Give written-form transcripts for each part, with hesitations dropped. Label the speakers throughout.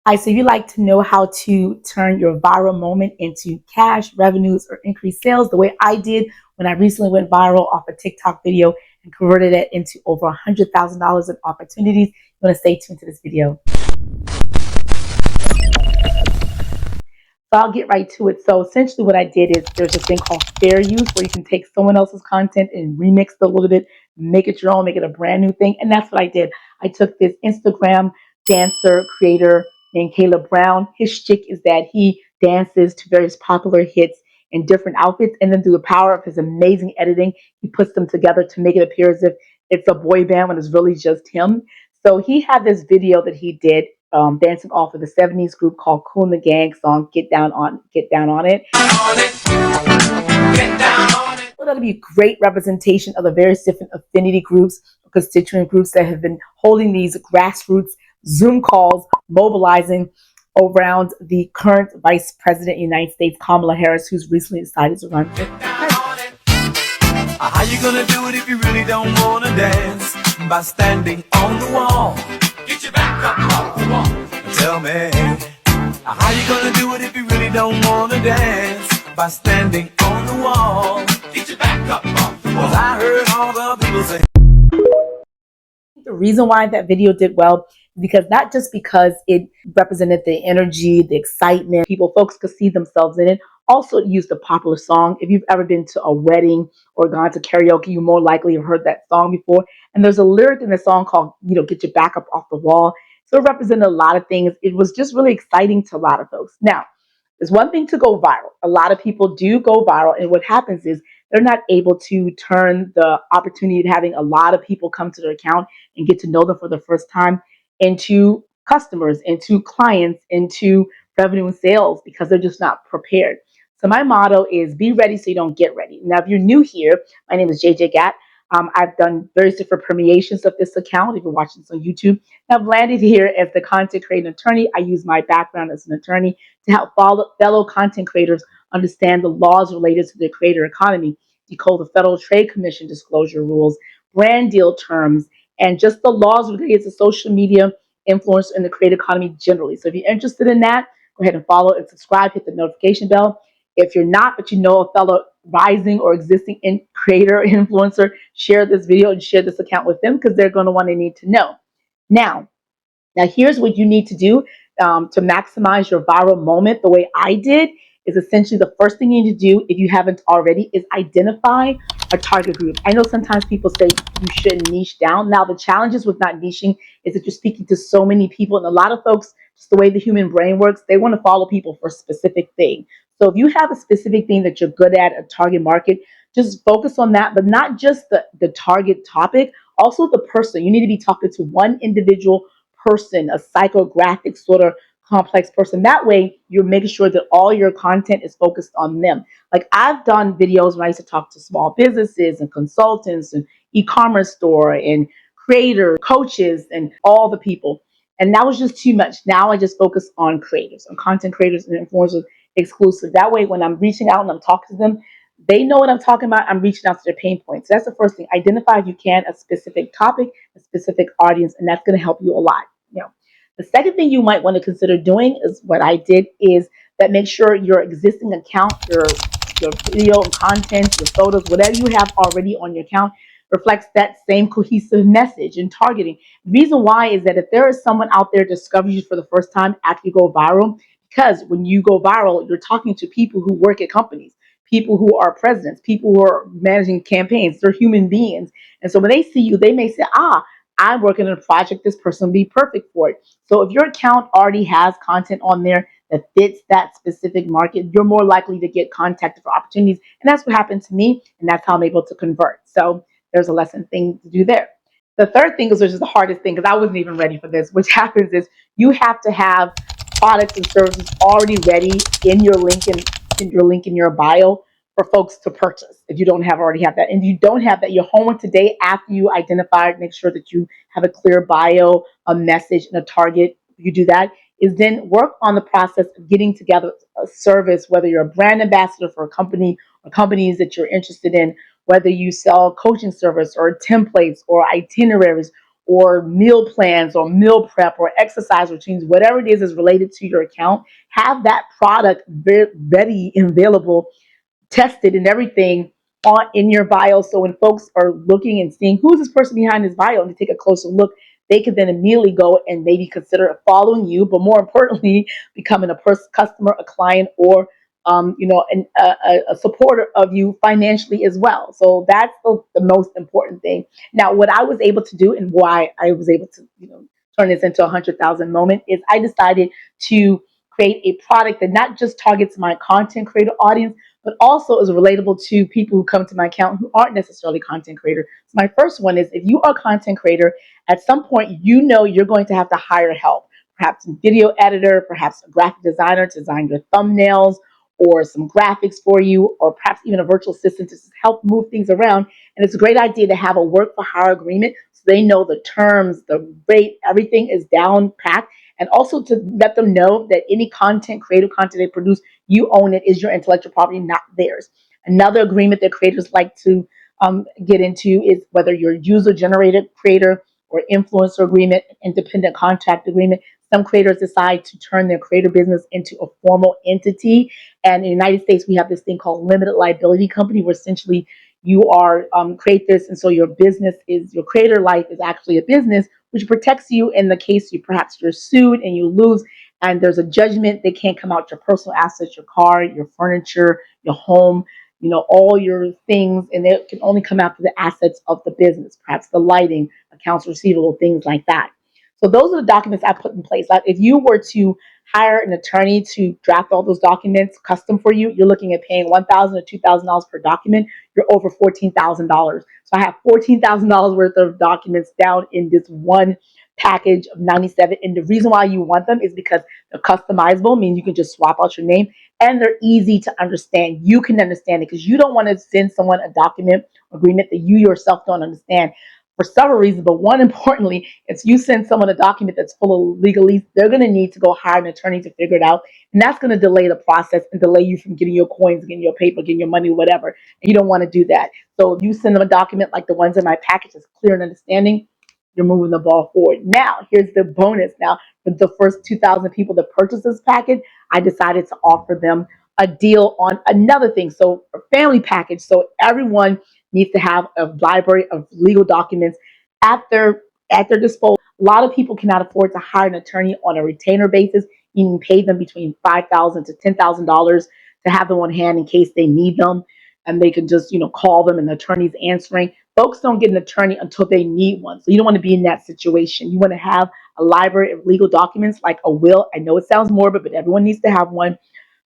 Speaker 1: So if you'd like to know how to turn your viral moment into cash, revenues, or increased sales, the way I did when I recently went viral off a TikTok video and converted it into over $100,000 in opportunities, you want to stay tuned to this video. So I'll get right to it. So essentially what I did is there's this thing called fair use where you can take someone else's content and remix it a little bit, make it your own, make it a brand new thing. And that's what I did. I took this Instagram dancer creator named Caleb Brown. His shtick is that he dances to various popular hits in different outfits. And then through the power of his amazing editing, he puts them together to make it appear as if it's a boy band when it's really just him. So he had this video that he did dancing off of the 70s group called Kool and the Gang song, Get Down on It. Well, that'll be a great representation of the various different affinity groups, constituent groups that have been holding these grassroots Zoom calls, mobilizing around the current Vice President of the United States, Kamala Harris, who's recently decided to run for president.
Speaker 2: How you gonna do it if you really don't wanna dance? By standing on the wall. Get your back up off the wall. Tell me, how you gonna do it if you really don't wanna dance? By standing on the wall. Get your back up off the wall. 'Cause I heard all the people say.
Speaker 1: The reason why that video did well is because not just because it represented the energy, the excitement, folks could see themselves in it. Also, it used a popular song. If you've ever been to a wedding or gone to karaoke, you more likely have heard that song before. And there's a lyric in the song called, Get Your Back Up Off the Wall. So it represented a lot of things. It was just really exciting to a lot of folks. Now, there's one thing to go viral. A lot of people do go viral. And what happens is they're not able to turn the opportunity of having a lot of people come to their account and get to know them for the first time into customers, into clients, into revenue and sales because they're just not prepared. So my motto is be ready so you don't get ready. Now, if you're new here, my name is JJ Gatt. I've done various different permeations of this account. If you're watching this on YouTube, I've landed here as the content creator attorney. I use my background as an attorney to help fellow content creators understand the laws related to the creator economy, decode the Federal Trade Commission disclosure rules, brand deal terms, and just the laws related to social media influence in the creator economy generally. So if you're interested in that, go ahead and follow and subscribe, hit the notification bell. If you're not, but you know a fellow rising or existing creator influencer, share this video and share this account with them because they're going to want to need to know. Now here's what you need to do to maximize your viral moment. The way I did is essentially the first thing you need to do, if you haven't already, is identify a target group. I know sometimes people say you shouldn't niche down. Now, the challenges with not niching is that you're speaking to so many people, and a lot of folks, just the way the human brain works, they want to follow people for a specific thing. So if you have a specific thing that you're good at, a target market, just focus on that, but not just the target topic, also the person. You need to be talking to one individual person, a psychographic sort of complex person. That way, you're making sure that all your content is focused on them. Like I've done videos when I used to talk to small businesses and consultants and e-commerce store and creators, coaches, and all the people. And that was just too much. Now I just focus on creators, on content creators and influencers exclusive. That way, when I'm reaching out and I'm talking to them, they know what I'm talking about. I'm reaching out to their pain points. So that's the first thing. Identify, if you can, a specific topic, a specific audience, and that's going to help you a lot. The second thing you might want to consider doing is what I did is that make sure your existing account, your video and content, your photos, whatever you have already on your account reflects that same cohesive message and targeting. The reason why is that if there is someone out there discovers you for the first time after you go viral, because when you go viral, you're talking to people who work at companies, people who are presidents, people who are managing campaigns. They're human beings. And so when they see you, they may say, I'm working on a project, this person will be perfect for it. So if your account already has content on there that fits that specific market, you're more likely to get contacted for opportunities. And that's what happened to me. And that's how I'm able to convert. So there's a lesson thing to do there. The third thing is, which is the hardest thing, because I wasn't even ready for this, which happens is you have to have products and services already ready in your link in your bio for folks to purchase if you don't already have that. And if you don't have that, your homework today after you identify, make sure that you have a clear bio, a message, and a target. You do that is then work on the process of getting together a service, whether you're a brand ambassador for a company or companies that you're interested in, whether you sell coaching service or templates or itineraries or meal plans or meal prep or exercise routines, whatever it is related to your account, have that product ready and available, tested and everything on in your bio. So when folks are looking and seeing who's this person behind this bio and to take a closer look, they can then immediately go and maybe consider following you, but more importantly, becoming a customer, a client, or a supporter of you financially as well. So that's the most important thing. Now, what I was able to do and why I was able to, turn this into 100,000 moment is I decided to create a product that not just targets my content creator audience, but also is relatable to people who come to my account who aren't necessarily content creators. So my first one is if you are a content creator, at some point you know you're going to have to hire help, perhaps a video editor, perhaps a graphic designer to design your thumbnails or some graphics for you, or perhaps even a virtual assistant to help move things around. And it's a great idea to have a work for hire agreement so they know the terms, the rate, everything is down packed. And also to let them know that any content, creative content they produce, you own it, is your intellectual property, not theirs. Another agreement that creators like to get into is whether you're user generated creator or influencer agreement, independent contract agreement. Some creators decide to turn their creator business into a formal entity. And in the United States, we have this thing called limited liability company, where essentially you are create this, and so your business is your creator life is actually a business, which protects you in the case you perhaps you're sued and you lose, and there's a judgment. They can't come out your personal assets, your car, your furniture, your home, all your things, and they can only come after the assets of the business, perhaps the lighting, accounts receivable, things like that. So those are the documents I put in place. Like if you were to hire an attorney to draft all those documents custom for you, you're looking at paying $1,000 to $2,000 per document. You're over $14,000. So I have $14,000 worth of documents down in this one package of 97. And the reason why you want them is because they're customizable, meaning you can just swap out your name, and they're easy to understand. You can understand it because you don't want to send someone a document agreement that you yourself don't understand for several reasons. But one, importantly, if you send someone a document that's full of legalese, they're going to need to go hire an attorney to figure it out. And that's going to delay the process and delay you from getting your coins, getting your paper, getting your money, whatever. And you don't want to do that. So if you send them a document like the ones in my package that's clear and understanding, you're moving the ball forward. Now, here's the bonus. Now, for the first 2,000 people that purchase this package, I decided to offer them a deal on another thing. So, a family package. So, everyone needs to have a library of legal documents at their disposal. A lot of people cannot afford to hire an attorney on a retainer basis, meaning pay them between $5,000 to $10,000 to have them on hand in case they need them, and they can just call them and the attorney's answering. Folks don't get an attorney until they need one. So you don't want to be in that situation. You want to have a library of legal documents like a will. I know it sounds morbid, but everyone needs to have one.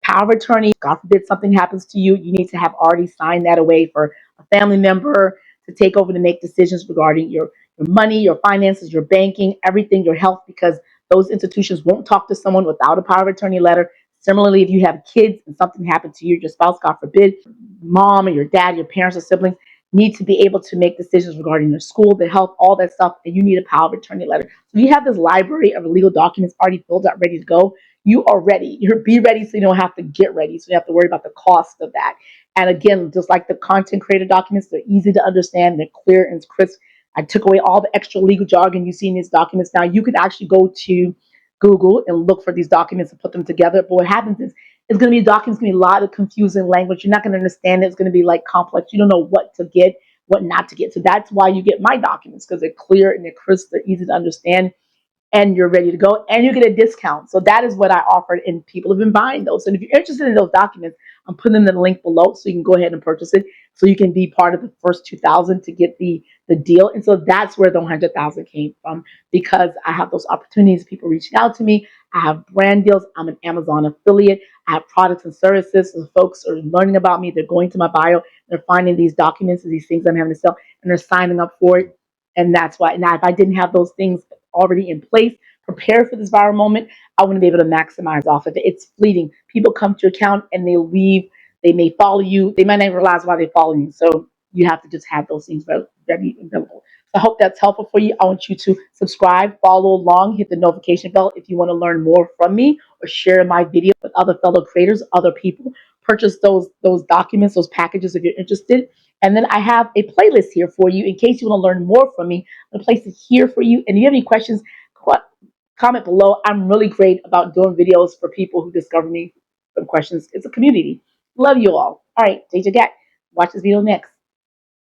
Speaker 1: Power of attorney, God forbid something happens to you, you need to have already signed that away for a family member to take over to make decisions regarding your money, your finances, your banking, everything, your health, because those institutions won't talk to someone without a power of attorney letter. Similarly, if you have kids and something happened to you, your spouse, God forbid, mom or your dad, your parents or siblings need to be able to make decisions regarding their school, their health, all that stuff, and you need a power of attorney letter. So you have this library of legal documents already filled out, ready to go. You are ready. You're be ready so you don't have to get ready. So you have to worry about the cost of that. And again, just like the content creator documents, they're easy to understand, they're clear and crisp. I took away all the extra legal jargon you see in these documents. Now you can actually go to Google and look for these documents and put them together. But what happens is it's going to be documents, going to be a lot of confusing language. You're not going to understand it. It's going to be like complex. You don't know what to get, what not to get. So that's why you get my documents, because they're clear and they're crisp, they're easy to understand, and you're ready to go, and you get a discount. So that is what I offered, and people have been buying those. And if you're interested in those documents, I'm putting them in the link below so you can go ahead and purchase it, so you can be part of the first 2,000 to get the deal. And so that's where the 100,000 came from, because I have those opportunities, people reaching out to me. I have brand deals. I'm an Amazon affiliate. I have products and services. So folks are learning about me. They're going to my bio. They're finding these documents and these things I'm having to sell, and they're signing up for it. And that's why. Now, if I didn't have those things already in place, prepare for this viral moment, I wouldn't be able to maximize off of it. It's fleeting. People come to your account and they leave. They may follow you. They might not realize why they're following you. So you have to just have those things ready and available. So I hope that's helpful for you. I want you to subscribe, follow along, hit the notification bell if you want to learn more from me or share my video with other fellow creators, other people. Purchase those documents, those packages if you're interested. And then I have a playlist here for you in case you want to learn more from me. I'm going to place it here for you. And if you have any questions, comment below. I'm really great about doing videos for people who discover me from questions. It's a community. Love you all. All right, Deja Gat. Watch this video next.